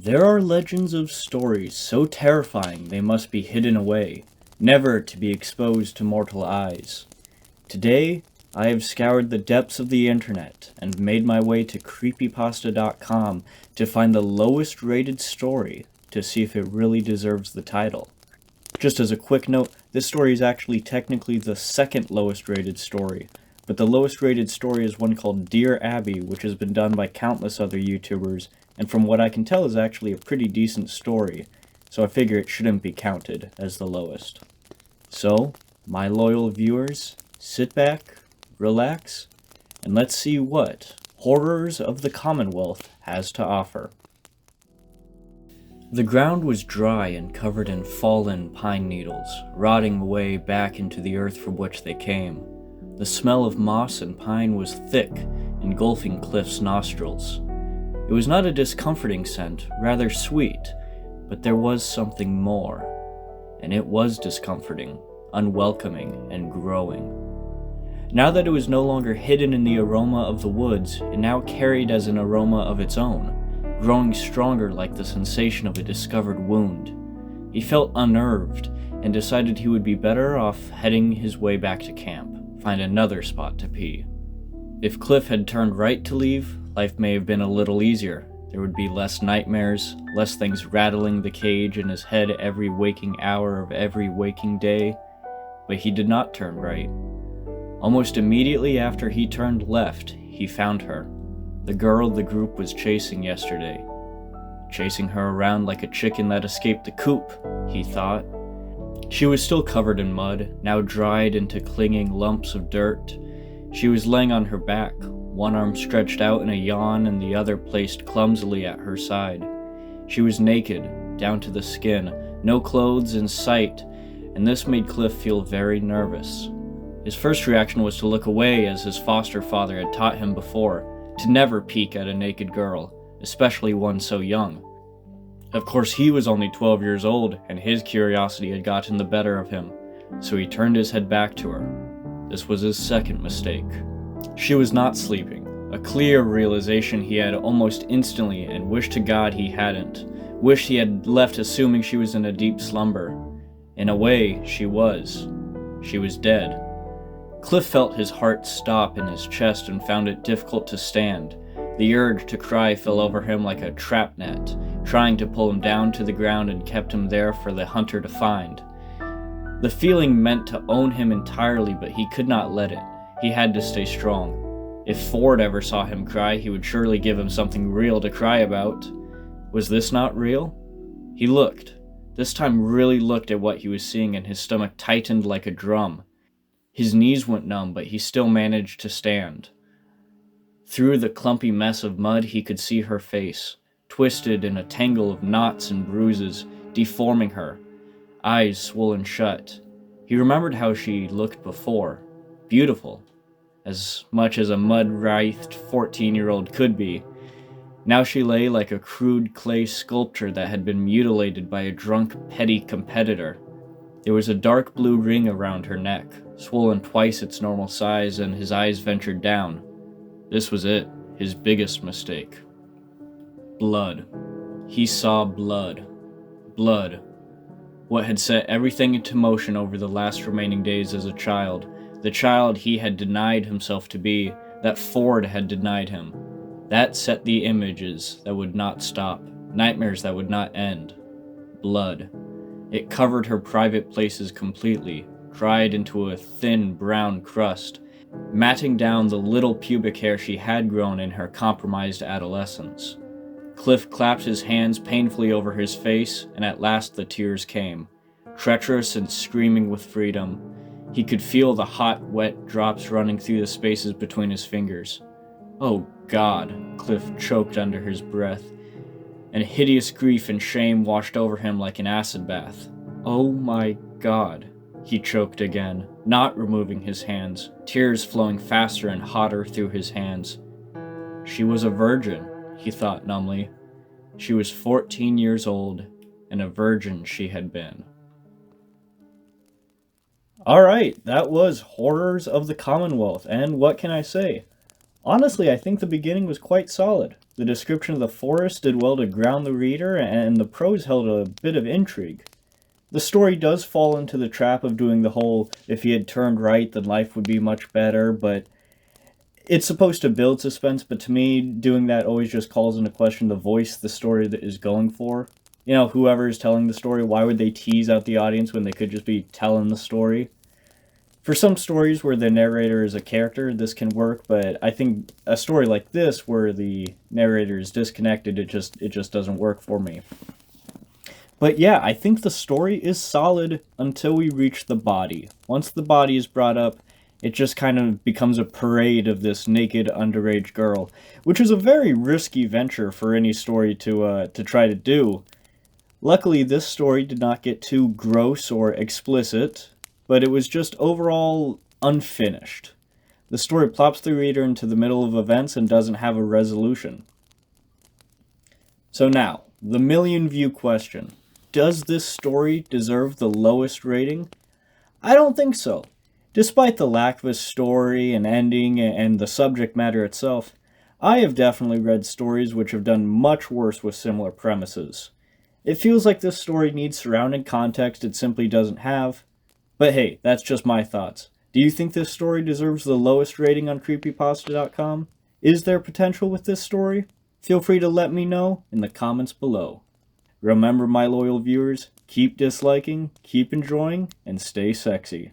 There are legends of stories so terrifying they must be hidden away, never to be exposed to mortal eyes. Today, I have scoured the depths of the internet and made my way to creepypasta.com to find the lowest rated story to see if it really deserves the title. Just as a quick note, this story is actually technically the second lowest rated story, but the lowest rated story is one called Dear Abby, which has been done by countless other YouTubers, and from what I can tell is actually a pretty decent story, so I figure it shouldn't be counted as the lowest. So, my loyal viewers, sit back, relax, and let's see what Horrors of the Commonwealth has to offer. The ground was dry and covered in fallen pine needles, rotting away back into the earth from which they came. The smell of moss and pine was thick, engulfing Cliff's nostrils. It was not a discomforting scent, rather sweet, but there was something more. And it was discomforting, unwelcoming, and growing. Now that it was no longer hidden in the aroma of the woods, it now carried as an aroma of its own, growing stronger like the sensation of a discovered wound. He felt unnerved, and decided he would be better off heading his way back to camp, find another spot to pee. If Cliff had turned right to leave, life may have been a little easier. There would be less nightmares, less things rattling the cage in his head every waking hour of every waking day, but he did not turn right. Almost immediately after he turned left, he found her. The girl the group was chasing yesterday. Chasing her around like a chicken that escaped the coop, he thought. She was still covered in mud, now dried into clinging lumps of dirt. She was laying on her back, one arm stretched out in a yawn and the other placed clumsily at her side. She was naked, down to the skin, no clothes in sight, and this made Cliff feel very nervous. His first reaction was to look away, as his foster father had taught him before, to never peek at a naked girl, especially one so young. Of course, he was only 12 years old, and his curiosity had gotten the better of him, so he turned his head back to her. This was his second mistake. She was not sleeping, a clear realization he had almost instantly, and wished to God he hadn't. Wished he had left assuming she was in a deep slumber. In a way, she was. She was dead. Cliff felt his heart stop in his chest and found it difficult to stand. The urge to cry fell over him like a trap net, trying to pull him down to the ground and kept him there for the hunter to find. The feeling meant to own him entirely, but he could not let it. He had to stay strong. If Ford ever saw him cry, he would surely give him something real to cry about. Was this not real? He looked. This time really looked at what he was seeing, and his stomach tightened like a drum. His knees went numb, but he still managed to stand. Through the clumpy mess of mud, he could see her face, twisted in a tangle of knots and bruises, deforming her, eyes swollen shut. He remembered how she looked before, beautiful, as much as a mud-writhed 14-year-old could be. Now she lay like a crude clay sculpture that had been mutilated by a drunk, petty competitor. There was a dark blue ring around her neck, swollen twice its normal size, and his eyes ventured down. This was it, his biggest mistake. Blood. He saw blood. Blood. What had set everything into motion over the last remaining days as a child. The child he had denied himself to be, that Ford had denied him. That set the images that would not stop, nightmares that would not end. Blood. It covered her private places completely, dried into a thin brown crust, matting down the little pubic hair she had grown in her compromised adolescence. Cliff clapped his hands painfully over his face, and at last the tears came, treacherous and screaming with freedom. He could feel the hot, wet drops running through the spaces between his fingers. Oh God, Cliff choked under his breath, and hideous grief and shame washed over him like an acid bath. Oh my God, he choked again, not removing his hands, tears flowing faster and hotter through his hands. She was a virgin, he thought numbly. She was 14 years old, and a virgin she had been. Alright, that was Horrors of the Commonwealth, and what can I say? Honestly, I think the beginning was quite solid. The description of the forest did well to ground the reader, and the prose held a bit of intrigue. The story does fall into the trap of doing the whole, if he had turned right, then life would be much better, but it's supposed to build suspense, but to me, doing that always just calls into question the voice the story that is going for. You know, whoever is telling the story, why would they tease out the audience when they could just be telling the story? For some stories where the narrator is a character, this can work, but I think a story like this, where the narrator is disconnected, it just doesn't work for me. But yeah, I think the story is solid until we reach the body. Once the body is brought up, it just kind of becomes a parade of this naked underage girl, which is a very risky venture for any story to try to do. Luckily, this story did not get too gross or explicit, but it was just overall unfinished. The story plops the reader into the middle of events and doesn't have a resolution. So now, the million-view question. Does this story deserve the lowest rating? I don't think so. Despite the lack of a story, an ending, and the subject matter itself, I have definitely read stories which have done much worse with similar premises. It feels like this story needs surrounding context it simply doesn't have. But hey, that's just my thoughts. Do you think this story deserves the lowest rating on creepypasta.com? Is there potential with this story? Feel free to let me know in the comments below. Remember, my loyal viewers, keep disliking, keep enjoying, and stay sexy.